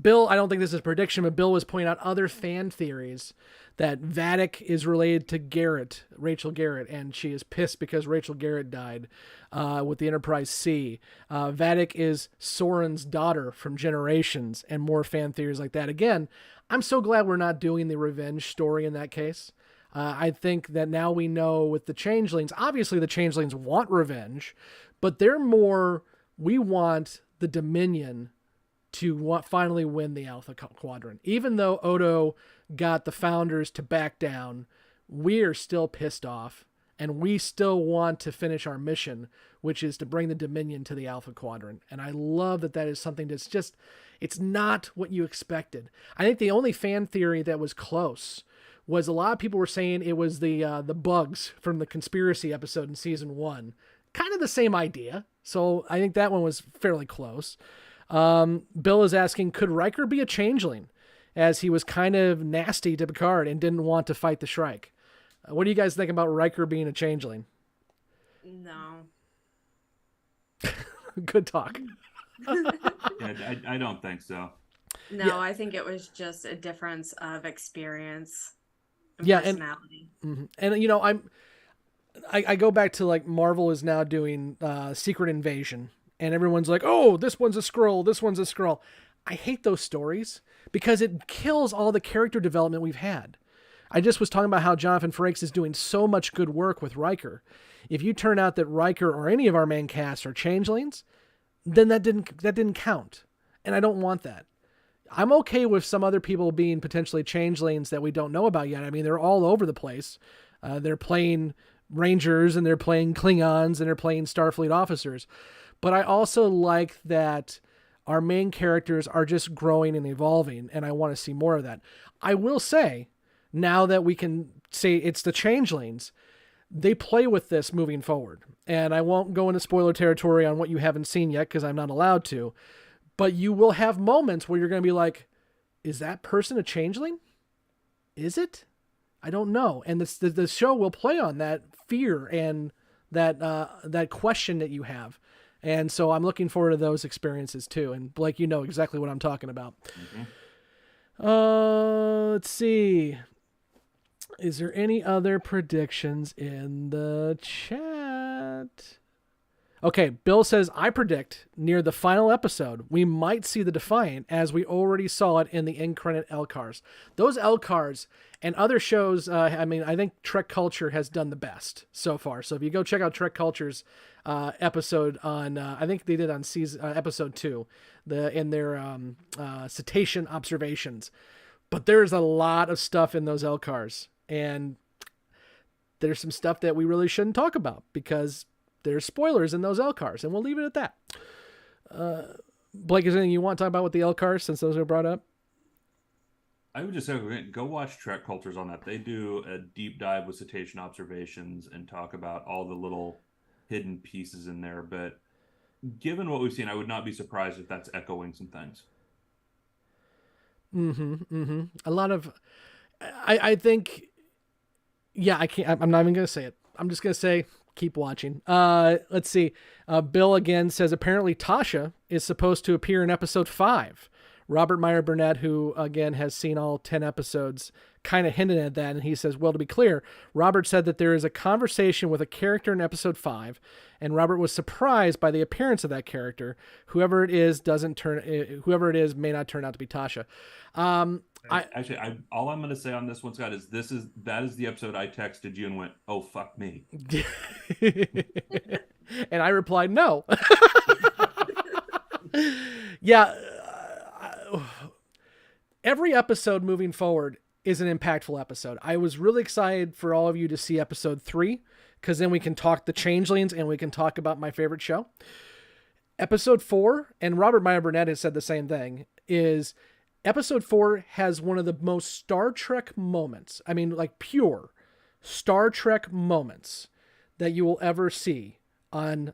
Bill, I don't think this is a prediction, but Bill was pointing out other fan theories that Vadic is related to Garrett, Rachel Garrett, and she is pissed because Rachel Garrett died with the Enterprise C. Vadic is Soren's daughter from Generations, and more fan theories like that. Again, I'm so glad we're not doing the revenge story in that case. I think that now we know with the Changelings, obviously the Changelings want revenge, but they're more, we want the Dominion to finally win the Alpha Quadrant. Even though Odo got the Founders to back down, we are still pissed off, and we still want to finish our mission, which is to bring the Dominion to the Alpha Quadrant. And I love that that is something that's just, it's not what you expected. I think the only fan theory that was close was a lot of people were saying it was the bugs from the conspiracy episode in season 1. Kind of the same idea. So I think that one was fairly close. Bill is asking, could Riker be a changeling, as he was kind of nasty to Picard and didn't want to fight the Shrike? What do you guys think about Riker being a changeling? No. Good talk. Yeah, I don't think so. No, yeah. I think it was just a difference of experience and personality. And you know, I go back to like Marvel is now doing Secret Invasion, and everyone's like, oh, this one's a Skrull, this one's a Skrull. I hate those stories because it kills all the character development we've had. I just was talking about how Jonathan Frakes is doing so much good work with Riker. If you turn out that Riker or any of our main casts are changelings, then that didn't count. And I don't want that. I'm okay with some other people being potentially changelings that we don't know about yet. I mean, they're all over the place. They're playing Rangers, and they're playing Klingons, and they're playing Starfleet officers. but I also like that our main characters are just growing and evolving, and I want to see more of that. I will say, now that we can say it's the Changelings, they play with this moving forward. And I won't go into spoiler territory on what you haven't seen yet because I'm not allowed to. But you will have moments where you're going to be like, is that person a changeling? Is it? I don't know. And the show will play on that fear and that question that you have. And so I'm looking forward to those experiences too. And Blake, you know exactly what I'm talking about. Let's see. Is there any other predictions in the chat? Okay, Bill says, I predict near the final episode, we might see the Defiant as we already saw it in the end credit L-Cars. Those L-Cars and other shows, I think Trek Culture has done the best so far. So if you go check out Trek Culture's episode on, I think they did on episode 2, in their cetacean observations. But there's a lot of stuff in those L-Cars. And there's some stuff that we really shouldn't talk about because there's spoilers in those L-Cars, and we'll leave it at that. Blake, is there anything you want to talk about with the L-Cars since those are brought up? I would just say, go watch Trek Cultures on that. They do a deep dive with cetacean observations and talk about all the little hidden pieces in there. But given what we've seen, I would not be surprised if that's echoing some things. A lot of, I think, yeah, I'm not even going to say it. I'm just going to say, keep watching. Let's see. Bill again says, apparently Tasha is supposed to appear in episode 5. Robert Meyer Burnett, who again has seen all 10 episodes, kind of hinted at that. And he says, well, to be clear, Robert said that there is a conversation with a character in episode 5. And Robert was surprised by the appearance of that character. Whoever it is may not turn out to be Tasha. Actually, all I'm going to say on this one, Scott, is that is the episode I texted you and went, oh, fuck me. And I replied, no. Yeah. Every episode moving forward is an impactful episode. I was really excited for all of you to see episode 3, because then we can talk the Changelings and we can talk about my favorite show. Episode 4, and Robert Meyer Burnett has said the same thing, is episode 4 has one of the most Star Trek moments. I mean, like pure Star Trek moments that you will ever see on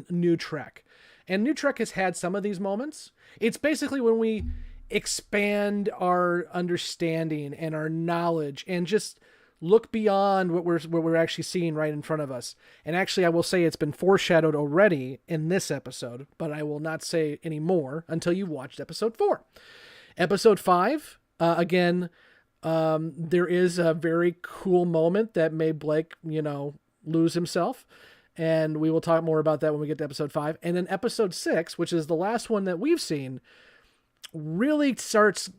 New Trek. And New Trek has had some of these moments. It's basically when we expand our understanding and our knowledge and just look beyond what we're actually seeing right in front of us. And actually, I will say it's been foreshadowed already in this episode, but I will not say any more until you've watched episode 4. Episode 5, again, there is a very cool moment that made Blake, lose himself. And we will talk more about that when we get to episode 5. And then episode 6, which is the last one that we've seen, really starts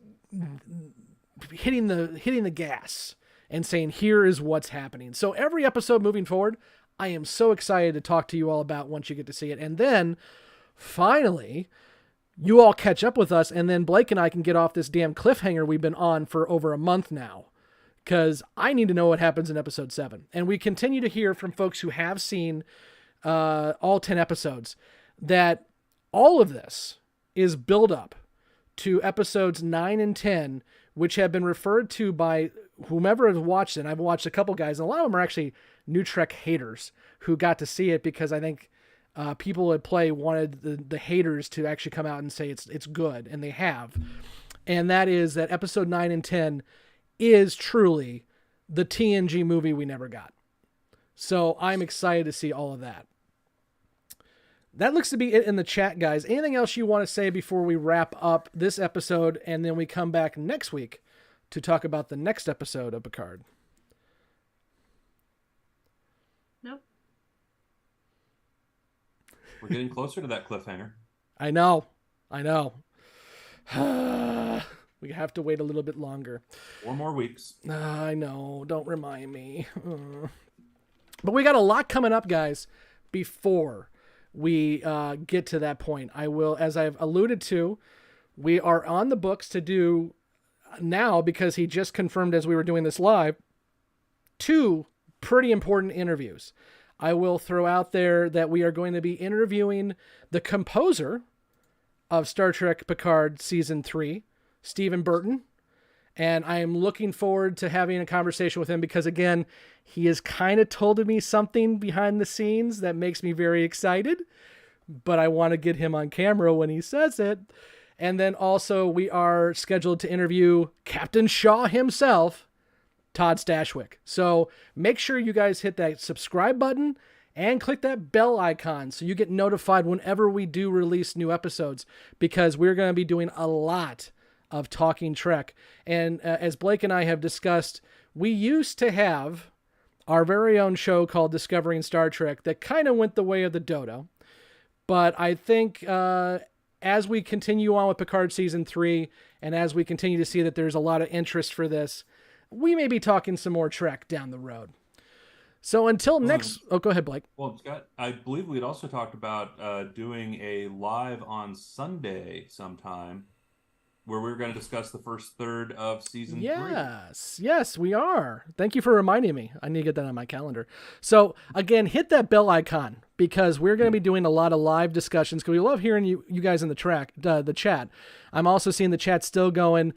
hitting the gas and saying, here is what's happening. So every episode moving forward, I am so excited to talk to you all about once you get to see it. And then finally, you all catch up with us, and then Blake and I can get off this damn cliffhanger we've been on for over a month now, because I need to know what happens in episode 7. And we continue to hear from folks who have seen all 10 episodes that all of this is build up to episodes 9 and 10, which have been referred to by whomever has watched it. And I've watched a couple guys, and a lot of them are actually New Trek haters who got to see it because I think people at Play wanted the haters to actually come out and say it's good, and they have. And that is that episode 9 and 10 is truly the TNG movie we never got. So I'm excited to see all of that. That looks to be it in the chat, guys. Anything else you want to say before we wrap up this episode and then we come back next week to talk about the next episode of Picard? Nope. We're getting closer to that cliffhanger. I know. We have to wait a little bit longer. 4 more weeks. I know. Don't remind me. But we got a lot coming up, guys, before we get to that point. I will, as I've alluded to, we are on the books to do now, because he just confirmed as we were doing this live, 2 pretty important interviews. I will throw out there that we are going to be interviewing the composer of Star Trek Picard Season 3, Stephen Burton. And I am looking forward to having a conversation with him because, again, he has kind of told me something behind the scenes that makes me very excited. But I want to get him on camera when he says it. And then also we are scheduled to interview Captain Shaw himself, Todd Stashwick. So make sure you guys hit that subscribe button and click that bell icon so you get notified whenever we do release new episodes, because we're going to be doing a lot of Talking Trek. And as Blake and I have discussed, we used to have our very own show called Discovering Star Trek that kind of went the way of the dodo. But I think as we continue on with Picard Season 3, and as we continue to see that there's a lot of interest for this, we may be talking some more Trek down the road. So until next... Oh, go ahead, Blake. Well, Scott, I believe we'd also talked about doing a live on Sunday sometime where we're going to discuss the first third of Season 3. Yes, we are. Thank you for reminding me. I need to get that on my calendar. So, again, hit that bell icon because we're going to be doing a lot of live discussions because we love hearing you guys in the chat. I'm also seeing the chat still going.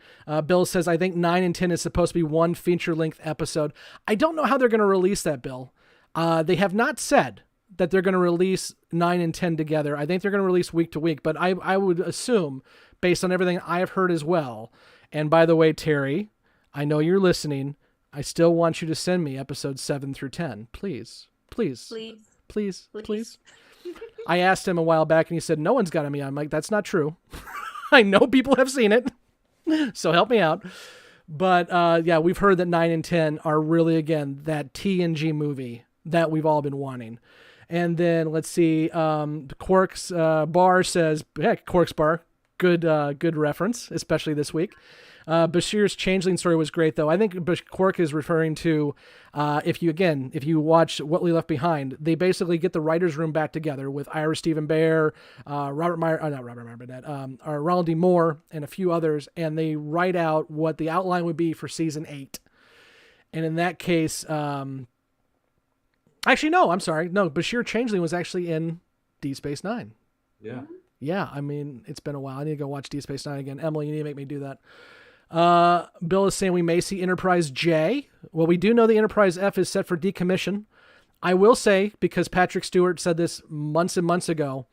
Bill says, I think 9 and 10 is supposed to be one feature-length episode. I don't know how they're going to release that, Bill. They have not said that they're going to release 9 and 10 together. I think they're going to release week to week, but I would assume, based on everything I've heard as well. And by the way, Terry, I know you're listening. I still want you to send me episodes 7 through 10. Please. I asked him a while back and he said, no one's got me. I'm like, that's not true. I know people have seen it. So help me out. But yeah, we've heard that 9 and 10 are really, again, that TNG movie that we've all been wanting. And then let's see, Quark's Bar says, heck, Quark's Bar. Good reference, especially this week. Bashir's Changeling story was great, though. I think Quark is referring to, if you watch What We Left Behind, they basically get the writer's room back together with Ira Stephen Bear, Ronald D. Moore, and a few others, and they write out what the outline would be for Season 8. And in that case, actually, no, I'm sorry. No, Bashir Changeling was actually in Deep Space Nine. Yeah. Yeah, I mean, it's been a while. I need to go watch Deep Space Nine again. Emily, you need to make me do that. Bill is saying we may see Enterprise J. Well, we do know the Enterprise F is set for decommission. I will say, because Patrick Stewart said this months and months ago,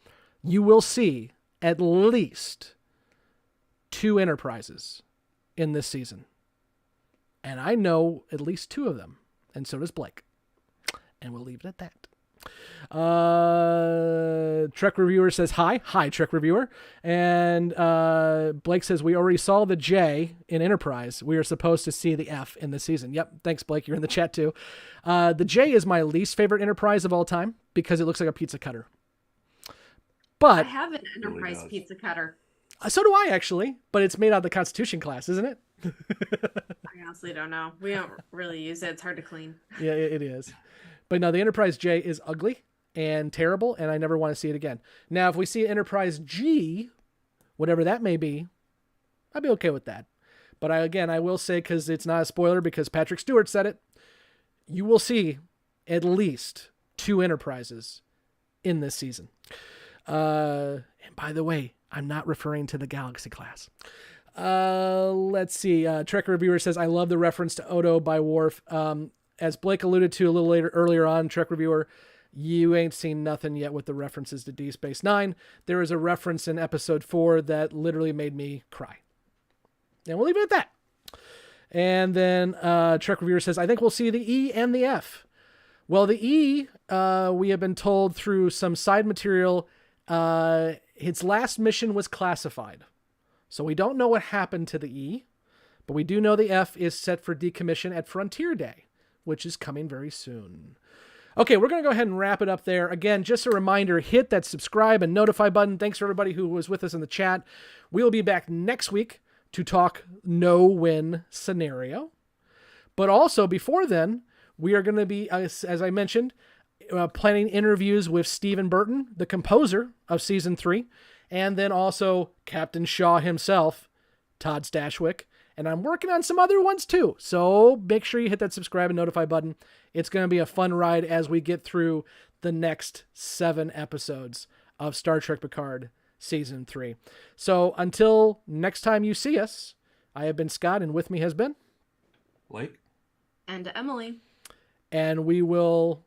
you will see at least 2 Enterprises in this season. And I know at least 2 of them. And so does Blake. And we'll leave it at that. Trek Reviewer says hi Trek Reviewer, and Blake says we already saw the J in Enterprise. We are supposed to see the F in this season. Yep, thanks Blake, you're in the chat too. The J is my least favorite Enterprise of all time because it looks like a pizza cutter. But I have an Enterprise really pizza cutter. So do I actually, but it's made out of the Constitution class, isn't it? I honestly don't know. We don't really use it. It's hard to clean. Yeah, it is. But no, the Enterprise J is ugly and terrible, and I never want to see it again. Now, if we see Enterprise G, whatever that may be, I'd be okay with that. But I will say, because it's not a spoiler, because Patrick Stewart said it, you will see at least 2 Enterprises in this season. And by the way, I'm not referring to the Galaxy class. Let's see. Trek Reviewer says, I love the reference to Odo by Worf. As Blake alluded to a little earlier on, Trek Reviewer, you ain't seen nothing yet with the references to Deep Space Nine. There is a reference in episode 4 that literally made me cry. And we'll leave it at that. And then Trek Reviewer says, I think we'll see the E and the F. Well, the E, we have been told through some side material, its last mission was classified. So we don't know what happened to the E, but we do know the F is set for decommission at Frontier Day, which is coming very soon. Okay, we're going to go ahead and wrap it up there. Again, just a reminder, hit that subscribe and notify button. Thanks for everybody who was with us in the chat. We'll be back next week to talk no-win scenario. But also, before then, we are going to be, as I mentioned, planning interviews with Stephen Burton, the composer of Season 3, and then also Captain Shaw himself, Todd Stashwick, And I'm working on some other ones too. So make sure you hit that subscribe and notify button. It's going to be a fun ride as we get through the next 7 episodes of Star Trek Picard Season 3. So until next time you see us, I have been Scott, and with me has been Blake and Emily. And we will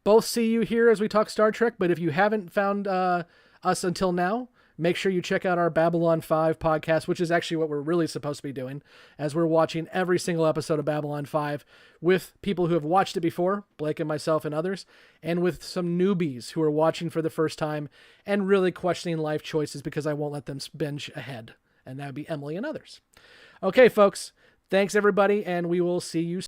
both see you here as we talk Star Trek. But if you haven't found us until now, make sure you check out our Babylon 5 podcast, which is actually what we're really supposed to be doing, as we're watching every single episode of Babylon 5 with people who have watched it before, Blake and myself and others, and with some newbies who are watching for the first time and really questioning life choices because I won't let them binge ahead. And that would be Emily and others. Okay, folks, thanks everybody, and we will see you soon.